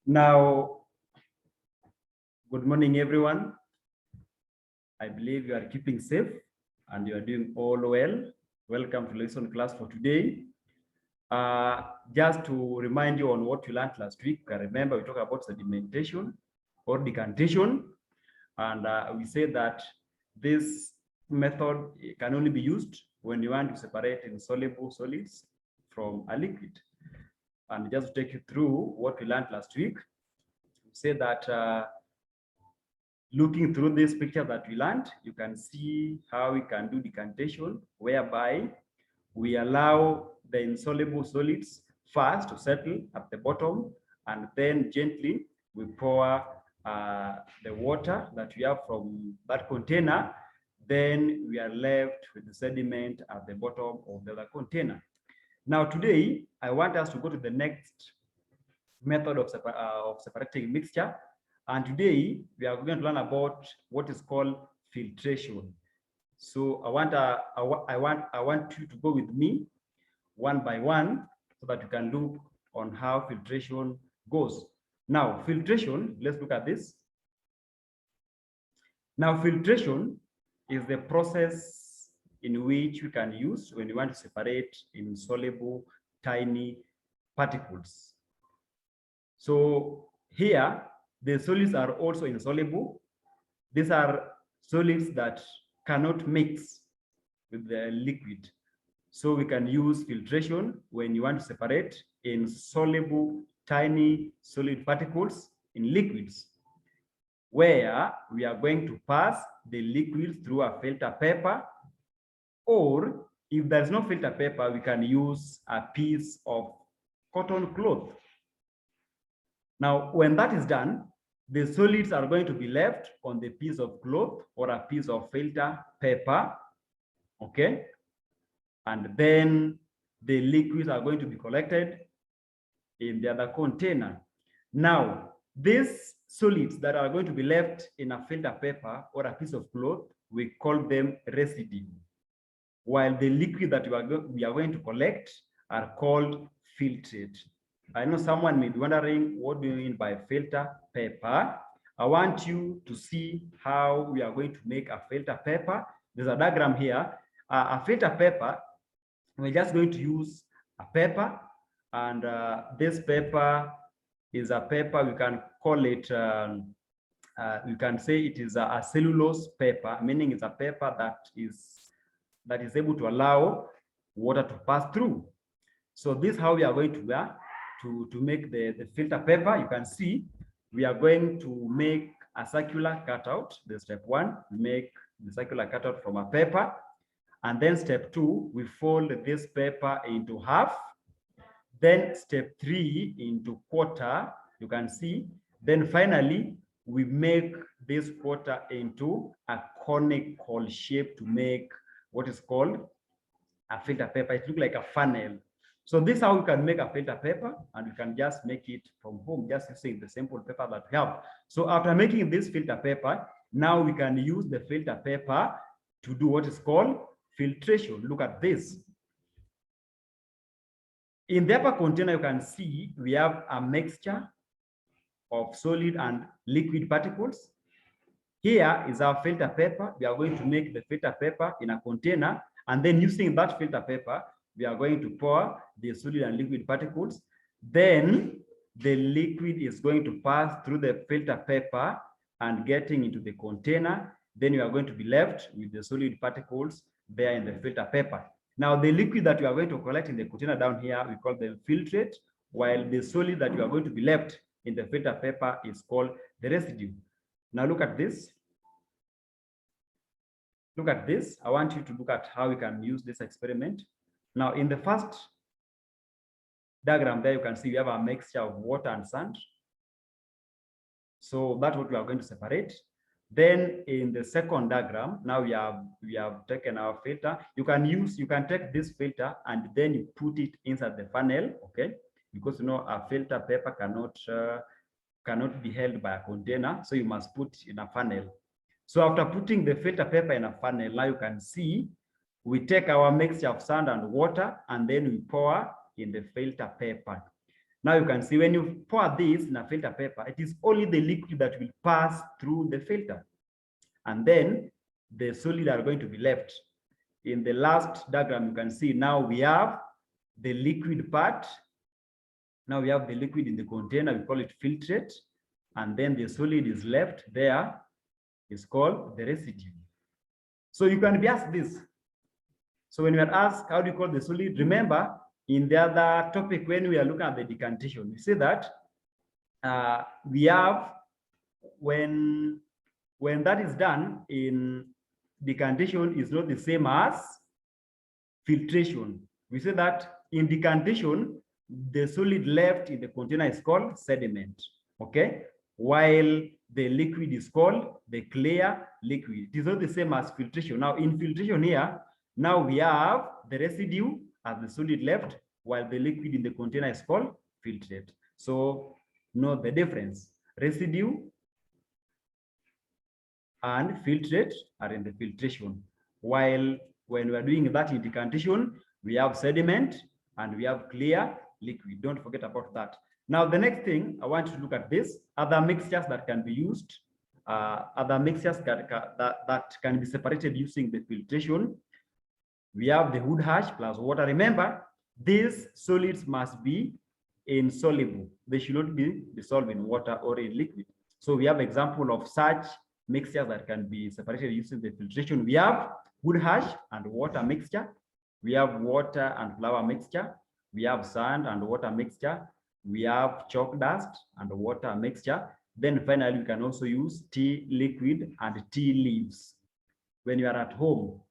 Now, good morning, everyone. I believe you are keeping safe and you are doing all well. Welcome to lesson class for today. Just to remind you on what you learned last week, remember we talked about sedimentation or decantation, and we said that this method can only be used when you want to separate insoluble solids from a liquid. And just to take you through what we learned last week, we said that looking through this picture that we learned, you can see how we can do decantation, whereby we allow the insoluble solids first to settle at the bottom, and then gently we pour the water that we have from that container. Then we are left with the sediment at the bottom of the other container. Now today, I want us to go to the next method of separating mixture. And today we are going to learn about what is called filtration. So I want you to go with me one by one so that you can look on how filtration goes. Now, filtration, let's look at this. Now, filtration is the process in which we can use when you want to separate insoluble tiny particles. So here, the solids are also insoluble. These are solids that cannot mix with the liquid. So we can use filtration when you want to separate insoluble tiny solid particles in liquids, where we are going to pass the liquid through a filter paper, or if there's no filter paper, we can use a piece of cotton cloth. Now, when that is done, the solids are going to be left on the piece of cloth or a piece of filter paper, okay? And then the liquids are going to be collected in the other container. Now, these solids that are going to be left in a filter paper or a piece of cloth, we call them residue, while the liquid that we are going to collect are called filtrate. I know someone may be wondering, what do you mean by filter paper? I want you to see how we are going to make a filter paper. There's a diagram here. A filter paper, we're just going to use a paper, and this paper is a paper, we can call it, you can say it is a cellulose paper, meaning it's a paper that is able to allow water to pass through. So this is how we are going to make the filter paper. You can see we are going to make a circular cutout. The step one, we make the circular cutout from a paper. And then step two, we fold this paper into half. Then step three into quarter, you can see. Then finally, we make this quarter into a conical shape to make what is called a filter paper. It looks like a funnel. So this is how we can make a filter paper, and we can just make it from home, just using the simple paper that we have. So after making this filter paper, now we can use the filter paper to do what is called filtration. Look at this. In the upper container, you can see we have a mixture of solid and liquid particles. Here is our filter paper. We are going to make the filter paper in a container, and then using that filter paper, we are going to pour the solid and liquid particles. Then the liquid is going to pass through the filter paper and getting into the container. Then you are going to be left with the solid particles there in the filter paper. Now, the liquid that you are going to collect in the container down here, we call them filtrate, while the solid that you are going to be left in the filter paper is called the residue. Now, look at this. Look at this. I want you to look at how we can use this experiment. Now, in the first diagram there, you can see we have a mixture of water and sand. So that's what we are going to separate. Then in the second diagram, now we have taken our filter. You can take this filter and then you put it inside the funnel, okay? Because you know a filter paper cannot be held by a container, so you must put it in a funnel. So after putting the filter paper in a funnel, now you can see we take our mixture of sand and water and then we pour in the filter paper. Now you can see when you pour this in a filter paper, it is only the liquid that will pass through the filter. And then the solid are going to be left. In the last diagram, you can see now we have the liquid part. Now we have the liquid in the container, we call it filtrate. And then the solid is left there, is called the residue. So you can be asked this. So when you are asked, how do you call the solid? Remember, in the other topic, when we are looking at the decantation, we say that we have, when that is done in decantation, is not the same as filtration. We say that in decantation, the solid left in the container is called sediment, okay? While the liquid is called the clear liquid. It is not the same as filtration. Now in filtration here, now we have the residue as the solid left, while the liquid in the container is called filtrate. So note the difference. Residue and filtrate are in the filtration, while when we are doing that in decantation, we have sediment and we have clear liquid. Don't forget about that. Now, the next thing I want you to look at this, other mixtures that can be used, other mixtures that can be separated using the filtration. We have the wood ash plus water. Remember, these solids must be insoluble. They should not be dissolved in water or in liquid. So we have example of such mixtures that can be separated using the filtration. We have wood ash and water mixture. We have water and flour mixture. We have sand and water mixture. We have chalk dust and water mixture. Then finally, we can also use tea liquid and tea leaves. When you are at home,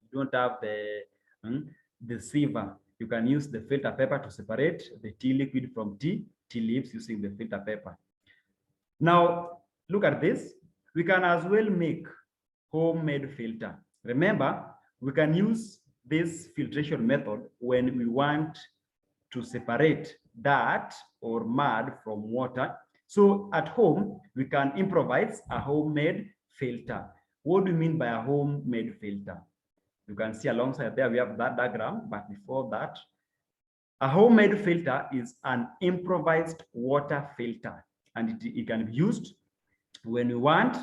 you don't have the sieve, you can use the filter paper to separate the tea liquid from tea leaves using the filter paper. Now, look at this. We can as well make homemade filter. Remember, we can use this filtration method when we want to separate dirt or mud from water. So at home, we can improvise a homemade filter. What do you mean by a homemade filter? You can see alongside there, we have that diagram, but before that, a homemade filter is an improvised water filter, and it can be used when we want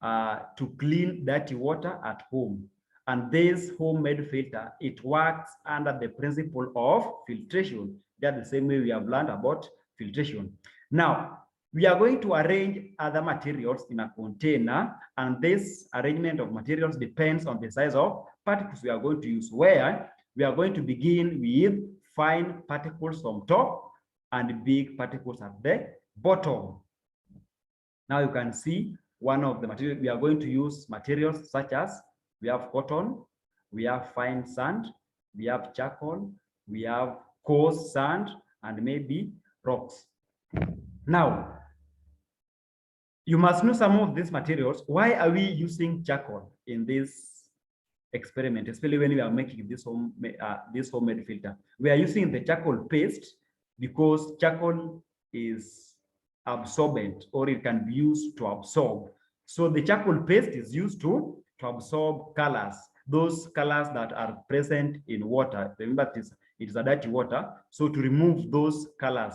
to clean dirty water at home. And this homemade filter, it works under the principle of filtration. That's the same way we have learned about filtration. Now, we are going to arrange other materials in a container, and this arrangement of materials depends on the size of particles we are going to use, where we are going to begin with fine particles from top and big particles at the bottom. Now you can see one of the materials we are going to use, materials such as we have cotton, we have fine sand, we have charcoal, we have coarse sand, and maybe rocks. Now, you must know some of these materials. Why are we using charcoal in this experiment, especially when we are making this homemade filter? We are using the charcoal paste because charcoal is absorbent, or it can be used to absorb. So the charcoal paste is used to absorb colors, those colors that are present in water. Remember, it is a dirty water. So to remove those colors,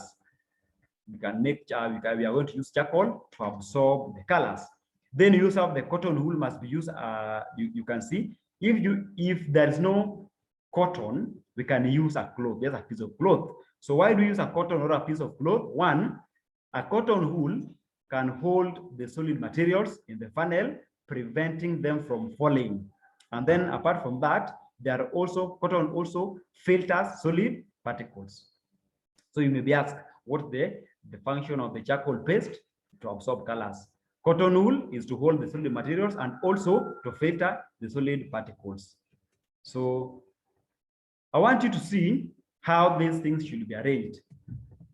we can make, we are going to use charcoal to absorb the colors. Then use of the cotton wool must be used. You can see if there is no cotton, we can use a cloth. There's a piece of cloth. So why do you use a cotton or a piece of cloth? One, a cotton wool can hold the solid materials in the funnel, preventing them from falling. And then apart from that, there are also, cotton also filters solid particles. So you may be asked, what's the function of the charcoal paste? To absorb colors. Cotton wool is to hold the solid materials and also to filter the solid particles. So I want you to see how these things should be arranged.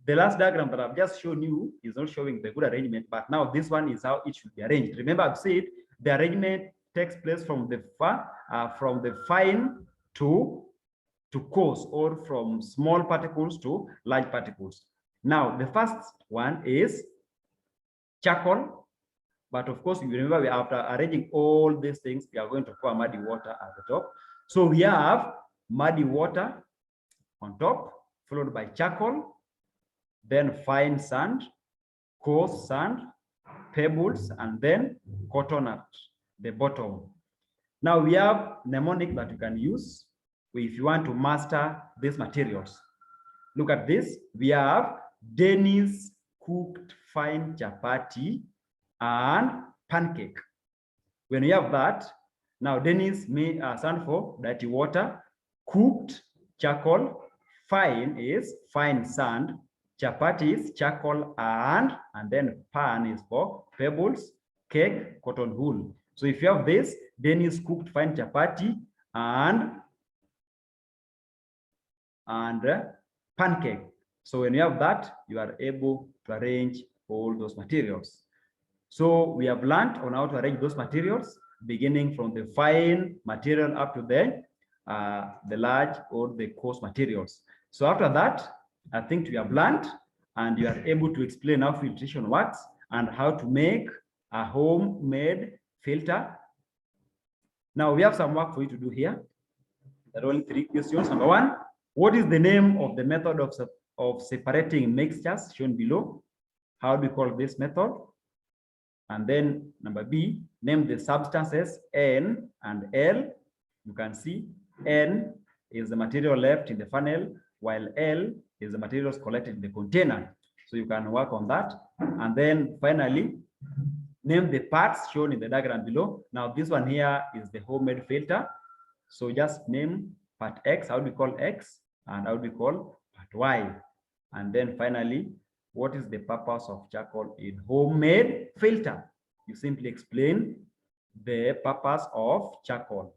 The last diagram that I've just shown you is not showing the good arrangement, but now this one is how it should be arranged. Remember, I've said the arrangement takes place from the fine to coarse, or from small particles to large particles. Now, the first one is charcoal, but of course, you remember, after arranging all these things, we are going to pour muddy water at the top. So we have muddy water on top, followed by charcoal, then fine sand, coarse sand, pebbles, and then cotton at the bottom. Now we have mnemonic that you can use if you want to master these materials. Look at this. We have Dennis cooked fine chapati and pancake. When you have that, now Dennis may stand for dirty water, cooked charcoal, fine is fine sand, chapati is charcoal and then pan is for pebbles, cake, cotton wool. So if you have this, Dennis cooked fine chapati and pancake. So when you have that, you are able to arrange all those materials. So we have learned on how to arrange those materials, beginning from the fine material up to the large or the coarse materials. So after that, I think we have learned and you are able to explain how filtration works and how to make a homemade filter. Now we have some work for you to do here. There are only 3 questions. Number 1, what is the name of the method of separating mixtures shown below? How do we call this method? And then number B, name the substances N and L. You can see N is the material left in the funnel, while L is the materials collected in the container. So you can work on that. And then finally, name the parts shown in the diagram below. Now this one here is the homemade filter. So just name part X, how do we call X? And how do we call part Y? And then finally, what is the purpose of charcoal in homemade filter? You simply explain the purpose of charcoal.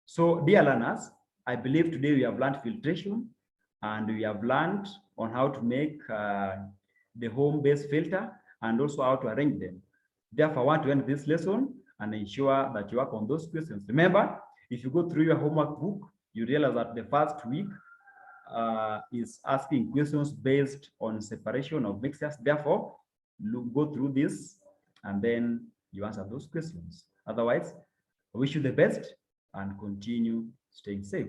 So dear learners, I believe today we have learned filtration and we have learned on how to make the home-based filter and also how to arrange them. Therefore, I want to end this lesson and ensure that you work on those questions. Remember, if you go through your homework book, you realize that the first week is asking questions based on separation of mixtures. Therefore, go through this and then you answer those questions. Otherwise, I wish you the best and continue staying safe.